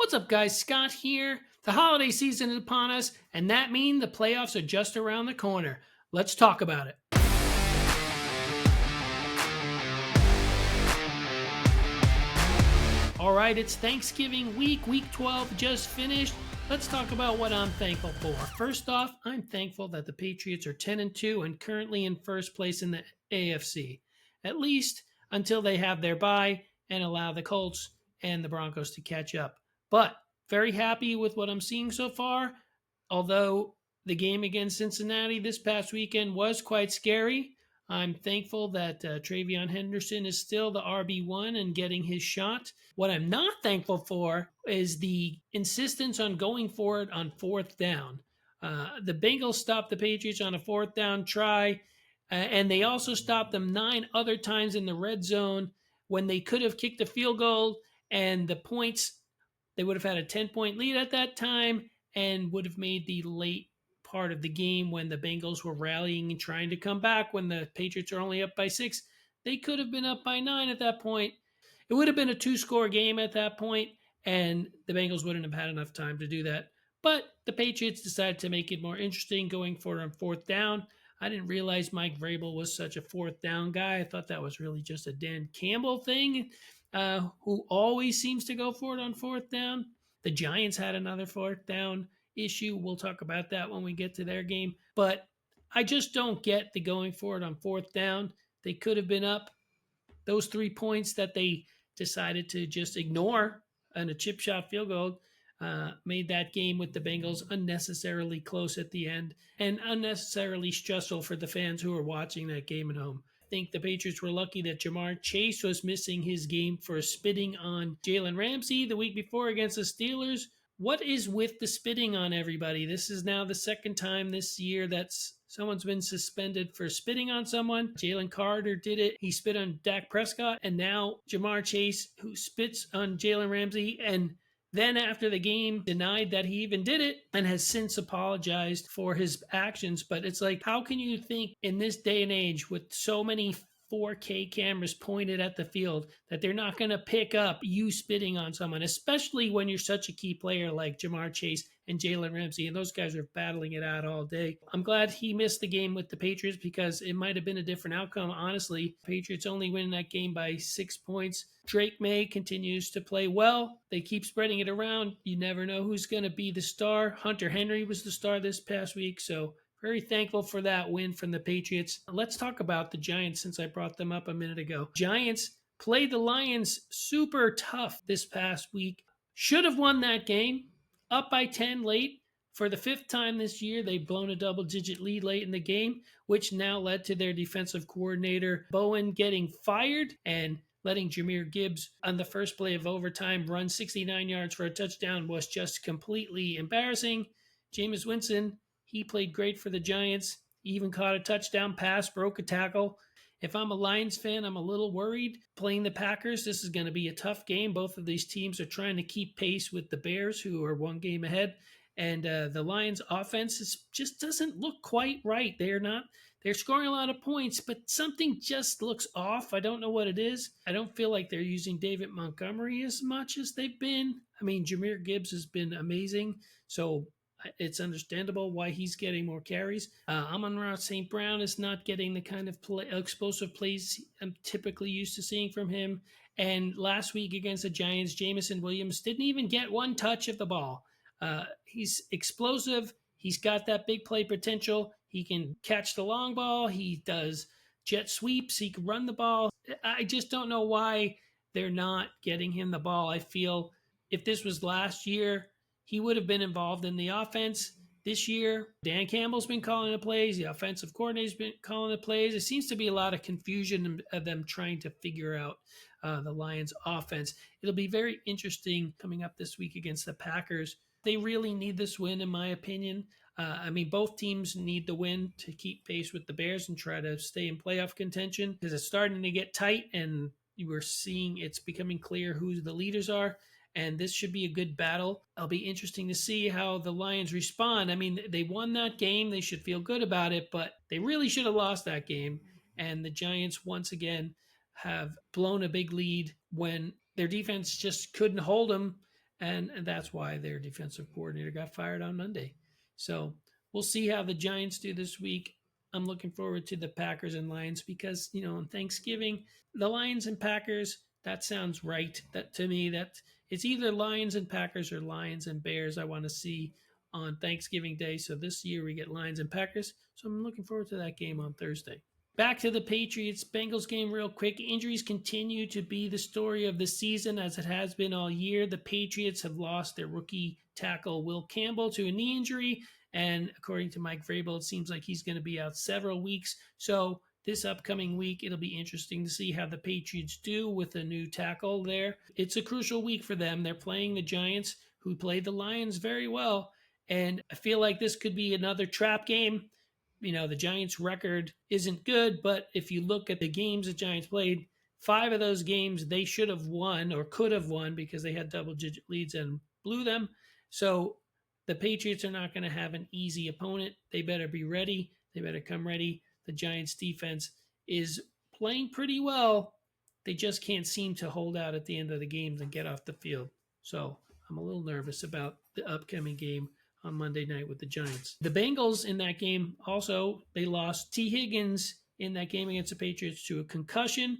What's up, guys? Scott here. The holiday season is upon us, and that means the playoffs are just around the corner. Let's talk about it. All right, it's Thanksgiving week. Week 12 just finished. Let's talk about what I'm thankful for. First off, I'm thankful that the Patriots are 10-2 and currently in first place in the AFC, at least until they have their bye and allow the Colts and the Broncos to catch up. But very happy with what I'm seeing so far, although the game against Cincinnati this past weekend was quite scary. I'm thankful that Travion Henderson is still the RB1 and getting his shot. What I'm not thankful for is the insistence on going for it on fourth down. The Bengals stopped the Patriots on a fourth down try, and they also stopped them 9 other times in the red zone when they could have kicked a field goal, and the points, they would have had a 10-point lead at that time and would have made the late part of the game when the Bengals were rallying and trying to come back when the Patriots are only up by 6. They could have been up by 9 at that point. It would have been a 2-score game at that point, and the Bengals wouldn't have had enough time to do that. But the Patriots decided to make it more interesting, going for it on fourth down. I didn't realize Mike VRABLE was such a fourth down guy. I thought that was really just a Dan Campbell thing, who always seems to go for it on fourth down. The Giants had another fourth down issue. We'll talk about that when we get to their game. But I just don't get the going for it on fourth down. They could have been up those 3 points that they decided to just ignore and a chip shot field goal made that game with the Bengals unnecessarily close at the end and unnecessarily stressful for the fans who were watching that game at home. I think the Patriots were lucky that Jamar Chase was missing his game for spitting on Jalen Ramsey the week before against the Steelers. What is with the spitting on everybody? This is now the second time this year that someone's been suspended for spitting on someone. Jalen Carter did it. He spit on Dak Prescott. And now Jamar Chase, who spits on Jalen Ramsey, and then after the game denied that he even did it and has since apologized for his actions. But it's like, how can you think in this day and age with so many 4K cameras pointed at the field that they're not going to pick up you spitting on someone, especially when you're such a key player like Jamar Chase and Jalen Ramsey, and those guys are battling it out all day. I'm glad he missed the game with the Patriots because it might have been a different outcome, honestly. Patriots only win that game by 6 points. Drake May continues to play well. They keep spreading it around. You never know who's going to be the star. Hunter Henry was the star this past week, so very thankful for that win from the Patriots. Let's talk about the Giants since I brought them up a minute ago. Giants played the Lions super tough this past week. Should have won that game. Up by 10 late. For the 5th time this year, they've blown a double-digit lead late in the game, which now led to their defensive coordinator, Bowen, getting fired and letting Jahmyr Gibbs on the first play of overtime run 69 yards for a touchdown was just completely embarrassing. Jameson Winston, he played great for the Giants. He even caught a touchdown pass, broke a tackle. If I'm a Lions fan, I'm a little worried. Playing the Packers, this is going to be a tough game. Both of these teams are trying to keep pace with the Bears, who are 1 game ahead. And the Lions' offense just doesn't look quite right. They're scoring a lot of points, but something just looks off. I don't know what it is. I don't feel like they're using David Montgomery as much as they've been. I mean, Jahmyr Gibbs has been amazing, so it's understandable why he's getting more carries. Amon-Ra St. Brown is not getting the kind of explosive plays I'm typically used to seeing from him. And last week against the Giants, Jameson Williams didn't even get 1 touch of the ball. He's explosive. He's got that big play potential. He can catch the long ball. He does jet sweeps. He can run the ball. I just don't know why they're not getting him the ball. I feel if this was last year, he would have been involved in the offense. This year, Dan Campbell's been calling the plays. The offensive coordinator's been calling the plays. There seems to be a lot of confusion of them trying to figure out the Lions' offense. It'll be very interesting coming up this week against the Packers. They really need this win, in my opinion. Both teams need the win to keep pace with the Bears and try to stay in playoff contention because it's starting to get tight and we're seeing it's becoming clear who the leaders are. And this should be a good battle. It'll be interesting to see how the Lions respond. I mean, they won that game. They should feel good about it, but they really should have lost that game. And the Giants, once again, have blown a big lead when their defense just couldn't hold them. and that's why their defensive coordinator got fired on Monday. So we'll see how the Giants do this week. I'm looking forward to the Packers and Lions because, on Thanksgiving, the Lions and Packers, that sounds right. That to me, that it's either Lions and Packers or Lions and Bears I want to see on Thanksgiving Day. So this year we get Lions and Packers. So I'm looking forward to that game on Thursday. Back to the Patriots Bengals game real quick. Injuries continue to be the story of the season as it has been all year. The Patriots have lost their rookie tackle Will Campbell to a knee injury. And according to Mike VRABLE, it seems like he's going to be out several weeks. So this upcoming week, it'll be interesting to see how the Patriots do with a new tackle there. It's a crucial week for them. They're playing the Giants, who played the Lions very well. And I feel like this could be another trap game. The Giants' record isn't good, but if you look at the games the Giants played, 5 of those games they should have won or could have won because they had double-digit leads and blew them. So the Patriots are not going to have an easy opponent. They better be ready. They better come ready. The Giants' defense is playing pretty well. They just can't seem to hold out at the end of the games and get off the field. So I'm a little nervous about the upcoming game on Monday night with the Giants. The Bengals in that game also, they lost T. Higgins in that game against the Patriots to a concussion.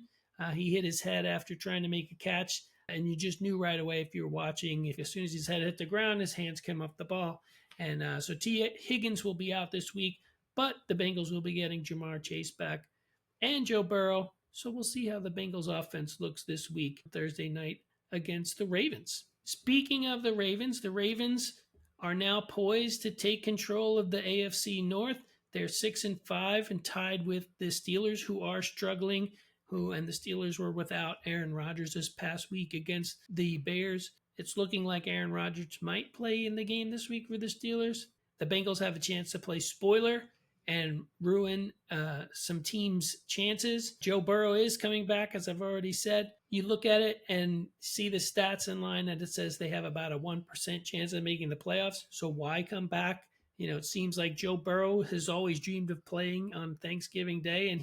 He hit his head after trying to make a catch, and you just knew right away if you were watching, as soon as his head hit the ground, his hands came off the ball. And so T. Higgins will be out this week, but the Bengals will be getting Jamar Chase back and Joe Burrow. So we'll see how the Bengals offense looks this week, Thursday night against the Ravens. Speaking of the Ravens are now poised to take control of the AFC North. They're 6-5 and tied with the Steelers, who are struggling. And the Steelers were without Aaron Rodgers this past week against the Bears. It's looking like Aaron Rodgers might play in the game this week for the Steelers. The Bengals have a chance to play spoiler and ruin some teams' chances. Joe Burrow is coming back, as I've already said. You look at it and see the stats in line that it says they have about a 1% chance of making the playoffs. So why come back? It seems like Joe Burrow has always dreamed of playing on Thanksgiving Day, and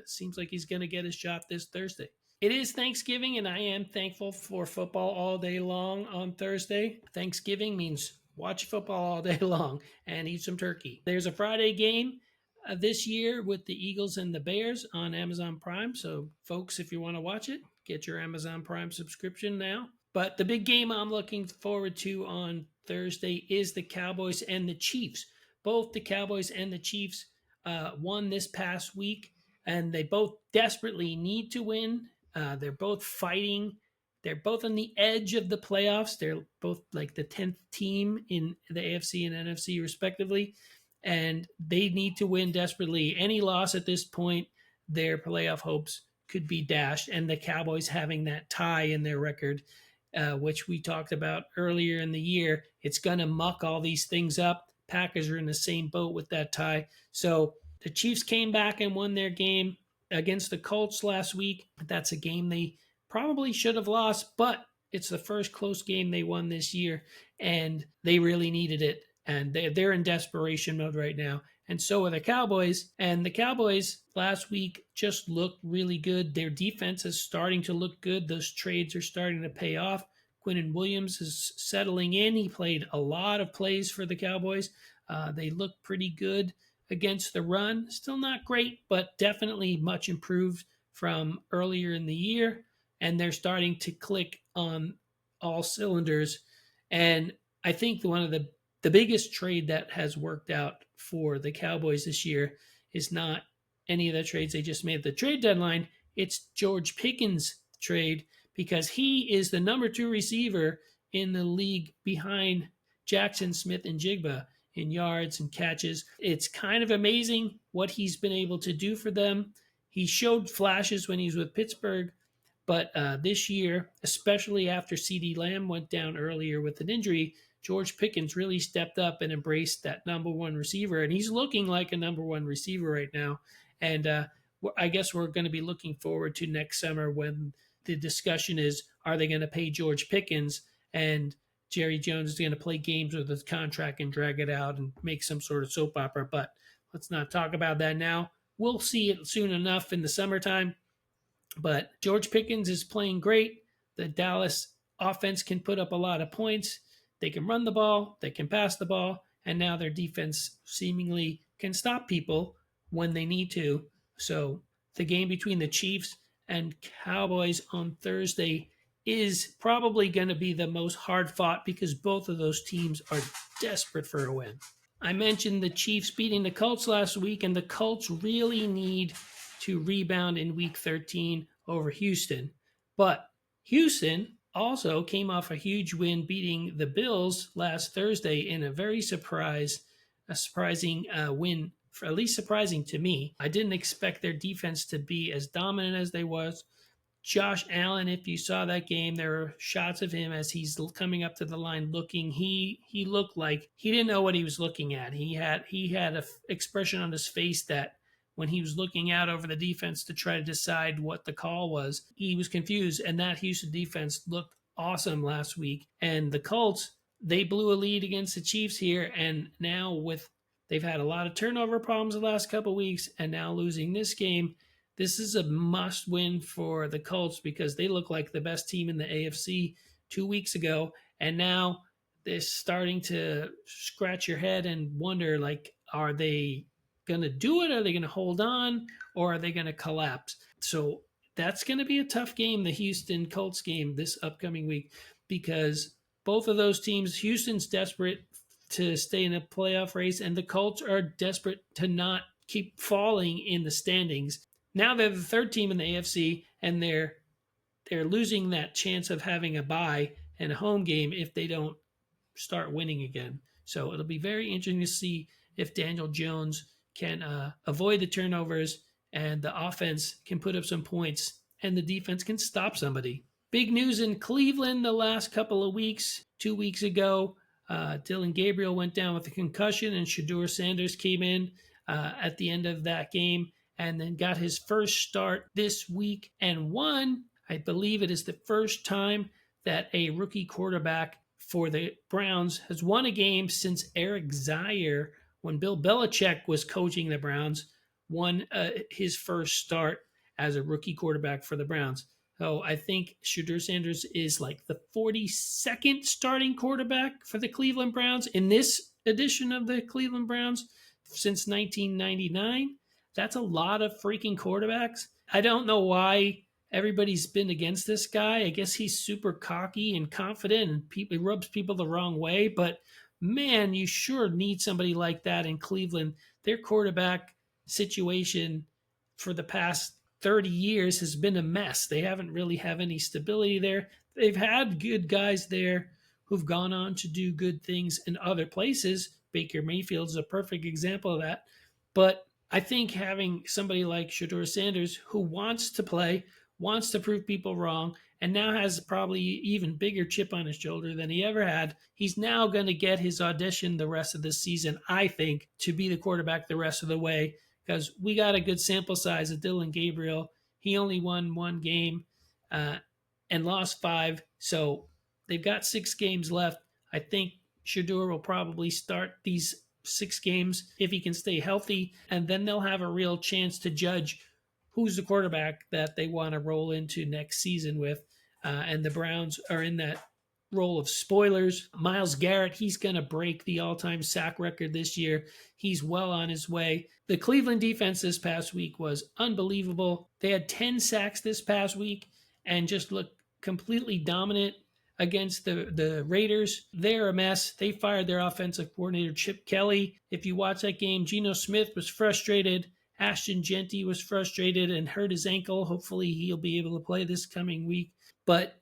seems like he's going to get his shot this Thursday. It is Thanksgiving, and I am thankful for football all day long on Thursday. Thanksgiving means watch football all day long and eat some turkey. There's a Friday game this year with the Eagles and the Bears on Amazon Prime. So, folks, if you want to watch it, get your Amazon Prime subscription now. But the big game I'm looking forward to on Thursday is the Cowboys and the Chiefs. Both the Cowboys and the Chiefs won this past week, and they both desperately need to win. They're both fighting. They're both on the edge of the playoffs. They're both like the 10th team in the AFC and NFC, respectively. And they need to win desperately. Any loss at this point, their playoff hopes could be dashed. And the Cowboys having that tie in their record, which we talked about earlier in the year, it's going to muck all these things up. Packers are in the same boat with that tie. So the Chiefs came back and won their game against the Colts last week. That's a game they probably should have lost, but it's the first close game they won this year, and they really needed it. And they're in desperation mode right now. And so are the Cowboys. And the Cowboys last week just looked really good. Their defense is starting to look good. Those trades are starting to pay off. Quinnen Williams is settling in. He played a lot of plays for the Cowboys. They look pretty good against the run. Still not great, but definitely much improved from earlier in the year. And they're starting to click on all cylinders. And I think one of the biggest trade that has worked out for the Cowboys this year is not any of the trades they just made at the trade deadline. It's George Pickens' trade, because he is the number 2 receiver in the league behind Jackson, Smith, and Jigba in yards and catches. It's kind of amazing what he's been able to do for them. He showed flashes when he was with Pittsburgh, but this year, especially after CeeDee Lamb went down earlier with an injury, George Pickens really stepped up and embraced that number 1 receiver, and he's looking like a number 1 receiver right now. And I guess we're going to be looking forward to next summer when the discussion is, are they going to pay George Pickens? And Jerry Jones is going to play games with his contract and drag it out and make some sort of soap opera. But let's not talk about that now. We'll see it soon enough in the summertime. But George Pickens is playing great. The Dallas offense can put up a lot of points. They can run the ball, they can pass the ball, and now their defense seemingly can stop people when they need to. So the game between the Chiefs and Cowboys on Thursday is probably going to be the most hard fought because both of those teams are desperate for a win. I mentioned the Chiefs beating the Colts last week, and the Colts really need to rebound in week 13 over Houston. But Houston also came off a huge win beating the Bills last Thursday in a very surprising win, at least surprising to me. I didn't expect their defense to be as dominant as they was. Josh Allen, if you saw that game, there were shots of him as he's coming up to the line looking. He looked like he didn't know what he was looking at. He had an expression on his face that when he was looking out over the defense to try to decide what the call was, he was confused. And that Houston defense looked awesome last week. And the Colts, they blew a lead against the Chiefs here. And now they've had a lot of turnover problems the last couple of weeks, and now losing this game, this is a must win for the Colts because they look like the best team in the AFC 2 weeks ago. And now they're starting to scratch your head and wonder, like, are they going to do it? Are they going to hold on? Or are they going to collapse? So that's going to be a tough game, the Houston Colts game this upcoming week, because both of those teams, Houston's desperate to stay in a playoff race, and the Colts are desperate to not keep falling in the standings. Now they're the third team in the AFC, and they're losing that chance of having a bye and a home game if they don't start winning again. So it'll be very interesting to see if Daniel Jones can avoid the turnovers and the offense can put up some points and the defense can stop somebody. Big news in Cleveland the last couple of weeks. 2 weeks ago, Dylan Gabriel went down with a concussion, and Shadeur Sanders came in at the end of that game and then got his first start this week and won. I believe it is the first time that a rookie quarterback for the Browns has won a game since Eric Zaire, when Bill Belichick was coaching the Browns, won his first start as a rookie quarterback for the Browns. So I think Shadeur Sanders is like the 42nd starting quarterback for the Cleveland Browns in this edition of the Cleveland Browns since 1999. That's a lot of freaking quarterbacks. I don't know why everybody's been against this guy. I guess he's super cocky and confident, and he rubs people the wrong way. But man, you sure need somebody like that in Cleveland. Their quarterback situation for the past 30 years has been a mess. They haven't really have any stability there. They've had good guys there who've gone on to do good things in other places. Baker Mayfield is a perfect example of that. But I think having somebody like Shadeur Sanders who wants to play, wants to prove people wrong, and now has probably even bigger chip on his shoulder than he ever had, he's now going to get his audition the rest of the season, I think, to be the quarterback the rest of the way, because we got a good sample size of Dylan Gabriel. He only won one game and lost 5, so they've got 6 games left. I think Shadeur will probably start these 6 games if he can stay healthy, and then they'll have a real chance to judge who's the quarterback that they want to roll into next season with. And the Browns are in that role of spoilers. Myles Garrett, he's going to break the all-time sack record this year. He's well on his way. The Cleveland defense this past week was unbelievable. They had 10 sacks this past week and just looked completely dominant against the Raiders. They're a mess. They fired their offensive coordinator, Chip Kelly. If you watch that game, Geno Smith was frustrated. Ashton Genty was frustrated and hurt his ankle. Hopefully he'll be able to play this coming week. But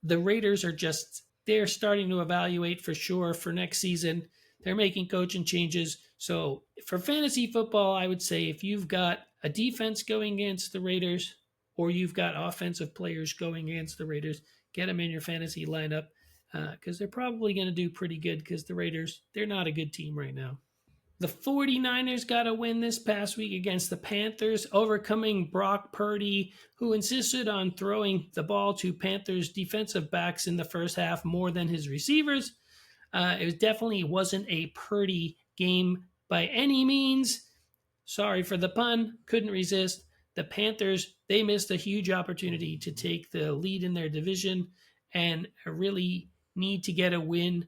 the Raiders they're starting to evaluate for sure for next season. They're making coaching changes. So for fantasy football, I would say if you've got a defense going against the Raiders or you've got offensive players going against the Raiders, get them in your fantasy lineup because they're probably going to do pretty good because the Raiders, they're not a good team right now. The 49ers got a win this past week against the Panthers, overcoming Brock Purdy, who insisted on throwing the ball to Panthers defensive backs in the first half more than his receivers. It definitely wasn't a Purdy game by any means. Sorry for the pun, couldn't resist. The Panthers, they missed a huge opportunity to take the lead in their division, and really need to get a win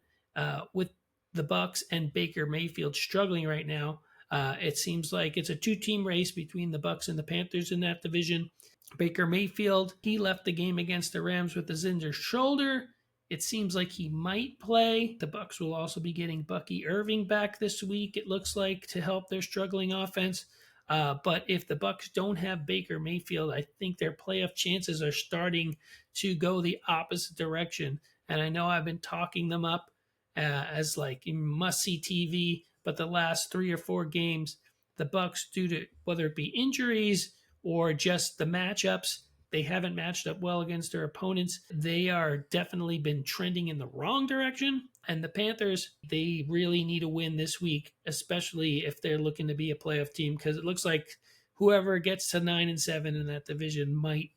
with the Bucs and Baker Mayfield struggling right now. It seems like it's a two-team race between the Bucs and the Panthers in that division. Baker Mayfield, he left the game against the Rams with his injured shoulder. It seems like he might play. The Bucs will also be getting Bucky Irving back this week, it looks like, to help their struggling offense. But if the Bucs don't have Baker Mayfield, I think their playoff chances are starting to go the opposite direction. And I know I've been talking them up as like must-see TV, but the last 3 or 4 games, the Bucs, due to whether it be injuries or just the matchups, they haven't matched up well against their opponents. They are definitely been trending in the wrong direction. And the Panthers, they really need a win this week, especially if they're looking to be a playoff team, because it looks like whoever gets to 9-7 in that division might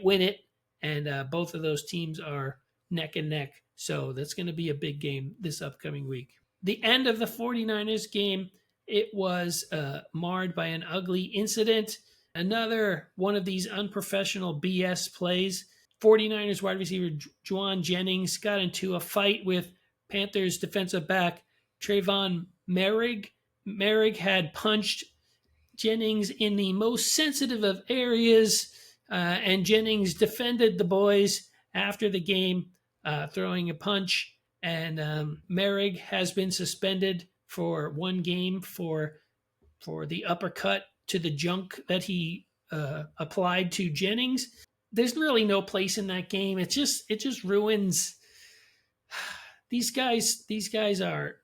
win it. And both of those teams are neck and neck. So that's going to be a big game this upcoming week. The end of the 49ers game, it was marred by an ugly incident. Another one of these unprofessional BS plays. 49ers wide receiver Juan Jennings got into a fight with Panthers defensive back Trayvon Moehrig. Moehrig had punched Jennings in the most sensitive of areas, and Jennings defended the boys after the game, throwing a punch. And Moehrig has been suspended for 1 game for the uppercut to the junk that he applied to Jennings. There's really no place in that game. It just ruins. These guys are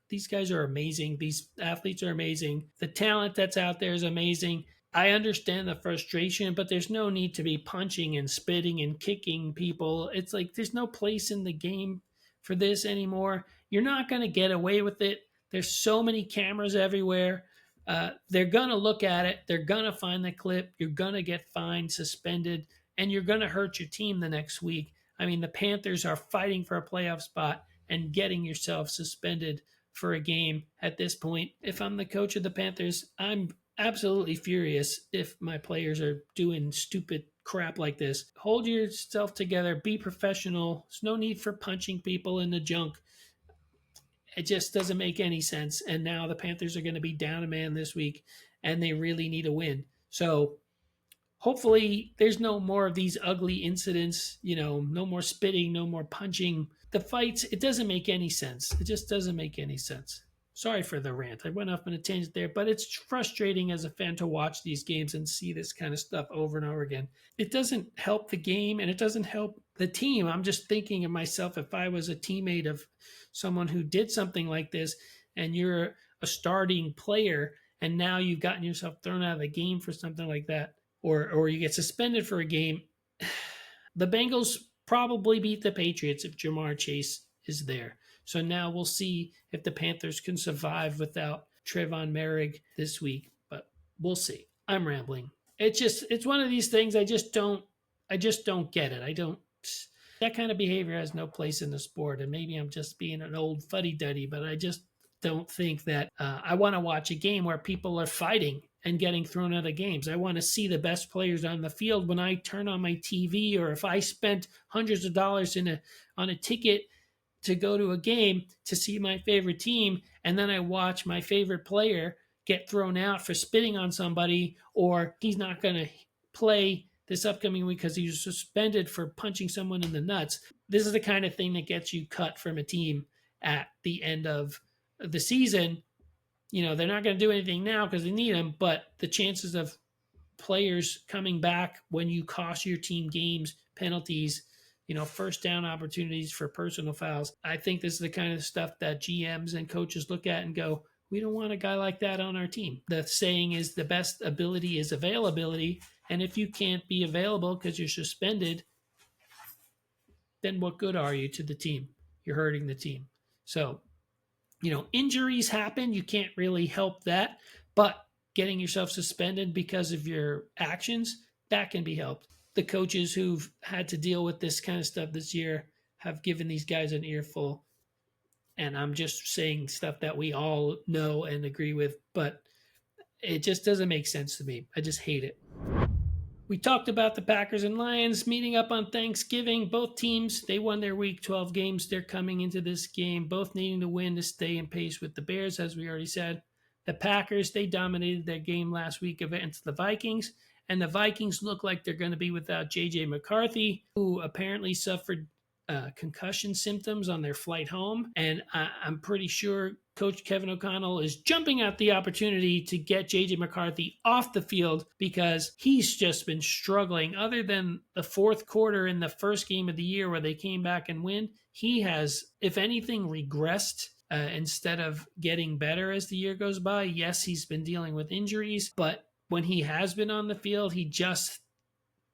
amazing. These athletes are amazing. The talent that's out there is amazing. I understand the frustration, but there's no need to be punching and spitting and kicking people. It's like there's no place in the game for this anymore. You're not going to get away with it. There's so many cameras everywhere. They're going to look at it. They're going to find the clip. You're going to get fined, suspended, and you're going to hurt your team the next week. I mean, the Panthers are fighting for a playoff spot, and getting yourself suspended for a game at this point. If I'm the coach of the Panthers, I'm absolutely furious if my players are doing stupid crap like this. Hold yourself together. Be professional. There's no need for punching people in the junk. It just doesn't make any sense. And now the Panthers are going to be down a man this week, and they really need a win. So hopefully there's no more of these ugly incidents, no more spitting, no more punching. The fights, it doesn't make any sense. It just doesn't make any sense. Sorry for the rant. I went off on a tangent there, but it's frustrating as a fan to watch these games and see this kind of stuff over and over again. It doesn't help the game, and it doesn't help the team. I'm just thinking of myself, if I was a teammate of someone who did something like this, and you're a starting player, and now you've gotten yourself thrown out of the game for something like that, or you get suspended for a game. The Bengals probably beat the Patriots if Jamar Chase is there. So now we'll see if the Panthers can survive without Trayvon Moehrig this week, but we'll see. I'm rambling. It's one of these things I just don't get it. That kind of behavior has no place in the sport, and maybe I'm just being an old fuddy-duddy, but I just don't think that I want to watch a game where people are fighting and getting thrown out of games. I want to see the best players on the field. When I turn on my TV, or if I spent hundreds of dollars on a ticket to go to a game to see my favorite team, and then I watch my favorite player get thrown out for spitting on somebody, or he's not going to play this upcoming week because he was suspended for punching someone in the nuts. This is the kind of thing that gets you cut from a team at the end of the season. They're not going to do anything now because they need them, but the chances of players coming back when you cost your team games, penalties, first down opportunities for personal fouls. I think this is the kind of stuff that GMs and coaches look at and go, we don't want a guy like that on our team. The saying is the best ability is availability. And if you can't be available because you're suspended, then what good are you to the team? You're hurting the team. So, injuries happen. You can't really help that. But getting yourself suspended because of your actions, that can be helped. The coaches who've had to deal with this kind of stuff this year have given these guys an earful. And I'm just saying stuff that we all know and agree with, but it just doesn't make sense to me. I just hate it. We talked about the Packers and Lions meeting up on Thanksgiving. Both teams, they won their Week 12 games. They're coming into this game, both needing to win to stay in pace with the Bears, as we already said. The Packers, they dominated their game last week against the Vikings, and the Vikings look like they're going to be without J.J. McCarthy, who apparently suffered concussion symptoms on their flight home. And I'm pretty sure Coach Kevin O'Connell is jumping at the opportunity to get J.J. McCarthy off the field because he's just been struggling. Other than the fourth quarter in the first game of the year where they came back and win, he has, if anything, regressed instead of getting better as the year goes by. Yes, he's been dealing with injuries, but when he has been on the field, he just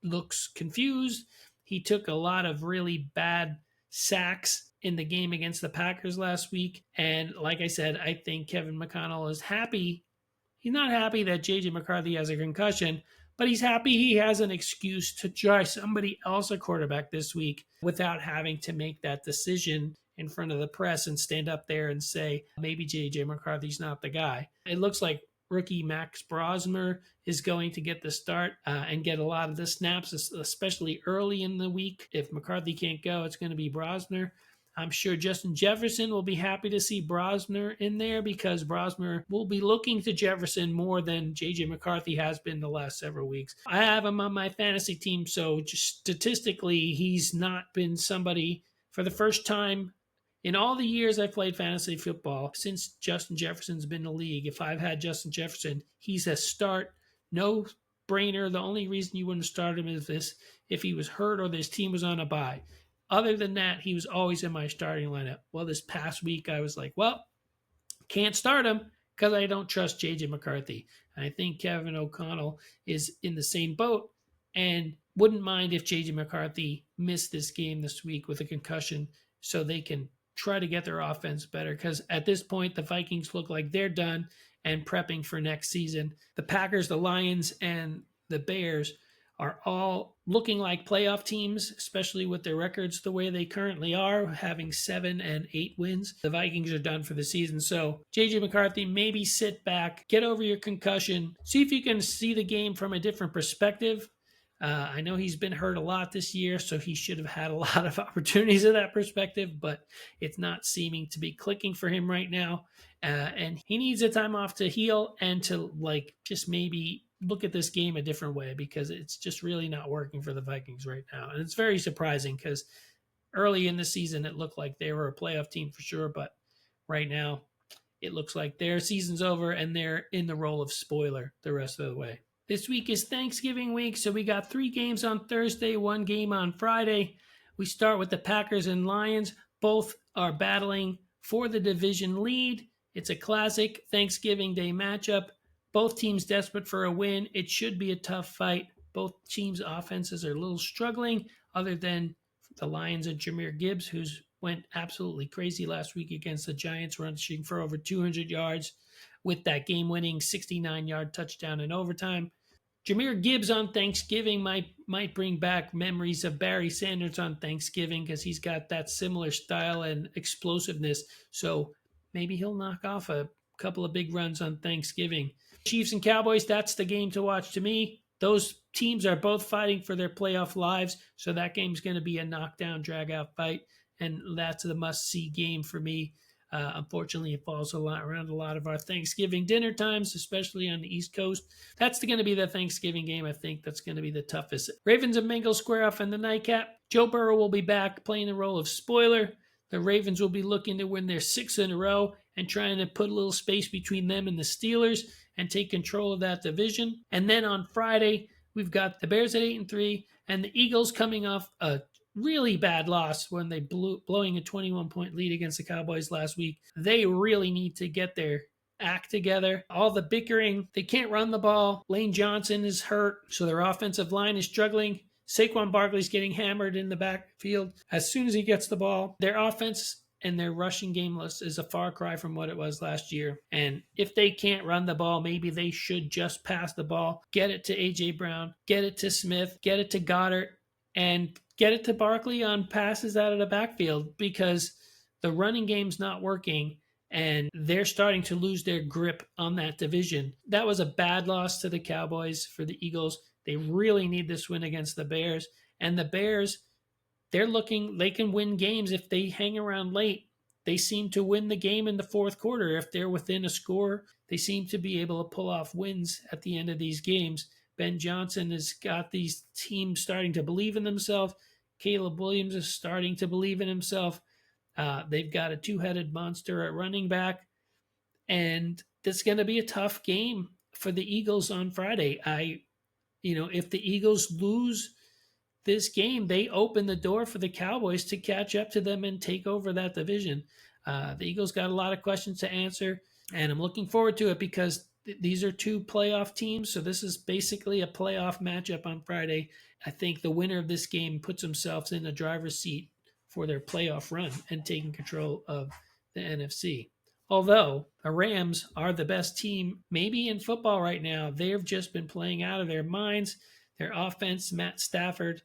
looks confused. He took a lot of really bad sacks in the game against the Packers last week. And like I said, I think Kevin McConnell is happy. He's not happy that J.J. McCarthy has a concussion, but he's happy he has an excuse to try somebody else a quarterback this week without having to make that decision in front of the press and stand up there and say, maybe J.J. McCarthy's not the guy. It looks like rookie Max Brosmer is going to get the start and get a lot of the snaps, especially early in the week. If McCarthy can't go, it's going to be Brosmer. I'm sure Justin Jefferson will be happy to see Brosmer in there because Brosmer will be looking to Jefferson more than J.J. McCarthy has been the last several weeks. I have him on my fantasy team, so just statistically, he's not been somebody for the first time in all the years I've played fantasy football, since Justin Jefferson's been in the league. If I've had Justin Jefferson, he's a start, no brainer. The only reason you wouldn't start him is if he was hurt or this team was on a bye. Other than that, he was always in my starting lineup. Well, this past week, I was like, well, can't start him because I don't trust J.J. McCarthy. And I think Kevin O'Connell is in the same boat and wouldn't mind if J.J. McCarthy missed this game this week with a concussion so they can try to get their offense better, because at this point, the Vikings look like they're done and prepping for next season. The Packers, the Lions, and the Bears are all looking like playoff teams, especially with their records the way they currently are, having 7 and 8 wins. The Vikings are done for the season. So J.J. McCarthy, maybe sit back, get over your concussion, see if you can see the game from a different perspective. I know he's been hurt a lot this year, so he should have had a lot of opportunities in that perspective, but it's not seeming to be clicking for him right now. And he needs a time off to heal and to just maybe look at this game a different way, because it's just really not working for the Vikings right now. And it's very surprising because early in the season, it looked like they were a playoff team for sure, but right now it looks like their season's over and they're in the role of spoiler the rest of the way. This week is Thanksgiving week, so we got 3 games on Thursday, 1 game on Friday. We start with the Packers and Lions. Both are battling for the division lead. It's a classic Thanksgiving Day matchup. Both teams desperate for a win. It should be a tough fight. Both teams' offenses are a little struggling, other than the Lions and Jamar Gibbs, who went absolutely crazy last week against the Giants, rushing for over 200 yards with that game-winning 69-yard touchdown in overtime. Jamar Gibbs on Thanksgiving might bring back memories of Barry Sanders on Thanksgiving, because he's got that similar style and explosiveness. So maybe he'll knock off a couple of big runs on Thanksgiving. Chiefs and Cowboys, that's the game to watch to me. Those teams are both fighting for their playoff lives, so that game's going to be a knockdown, drag-out fight, and that's the must-see game for me. Unfortunately, it falls around a lot of our Thanksgiving dinner times, especially on the East Coast. That's going to be the Thanksgiving game. I think that's going to be the toughest. Ravens and Bengals square off in the nightcap. Joe Burrow will be back playing the role of spoiler. The Ravens will be looking to win their 6th in a row and trying to put a little space between them and the Steelers and take control of that division. And then on Friday, we've got the Bears at 8-3 and the Eagles coming off a really bad loss when they blowing a 21-point lead against the Cowboys last week. They really need to get their act together. All the bickering, they can't run the ball. Lane Johnson is hurt, so their offensive line is struggling. Saquon Barkley's getting hammered in the backfield as soon as he gets the ball. Their offense and their rushing game list is a far cry from what it was last year. And if they can't run the ball, maybe they should just pass the ball, get it to A.J. Brown, get it to Smith, get it to Goddard, and get it to Barkley on passes out of the backfield, because the running game's not working and they're starting to lose their grip on that division. That was a bad loss to the Cowboys for the Eagles. They really need this win against the Bears. And the Bears, they can win games if they hang around late. They seem to win the game in the fourth quarter. If they're within a score, they seem to be able to pull off wins at the end of these games. Ben Johnson has got these teams starting to believe in themselves. Caleb Williams is starting to believe in himself. They've got a two-headed monster at running back. And it's going to be a tough game for the Eagles on Friday. If the Eagles lose this game, they open the door for the Cowboys to catch up to them and take over that division. The Eagles got a lot of questions to answer, and I'm looking forward to it because these are two playoff teams. So this is basically a playoff matchup on Friday. I think the winner of this game puts themselves in the driver's seat for their playoff run and taking control of the NFC. Although the Rams are the best team maybe in football right now, they've just been playing out of their minds. Their offense, Matt Stafford,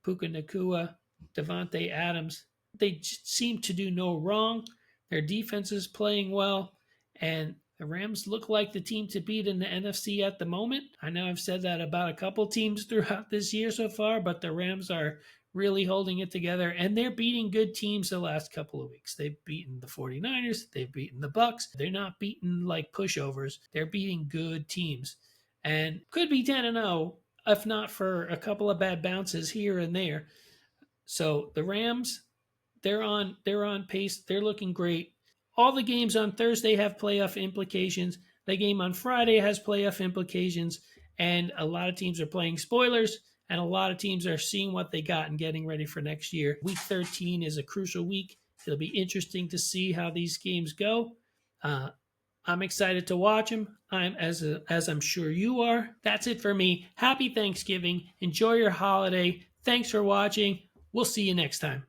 Puka Nacua, Devontae Adams, they seem to do no wrong. Their defense is playing well, and the Rams look like the team to beat in the NFC at the moment. I know I've said that about a couple teams throughout this year so far, but the Rams are really holding it together, and they're beating good teams the last couple of weeks. They've beaten the 49ers. They've beaten the Bucs. They're not beating like pushovers. They're beating good teams, and could be 10-0 if not for a couple of bad bounces here and there. So the Rams, they're on pace. They're looking great. All the games on Thursday have playoff implications. The game on Friday has playoff implications, and a lot of teams are playing spoilers, and a lot of teams are seeing what they got and getting ready for next year. Week 13 is a crucial week. It'll be interesting to see how these games go. I'm excited to watch them. As I'm sure you are. That's it for me. Happy Thanksgiving. Enjoy your holiday. Thanks for watching. We'll see you next time.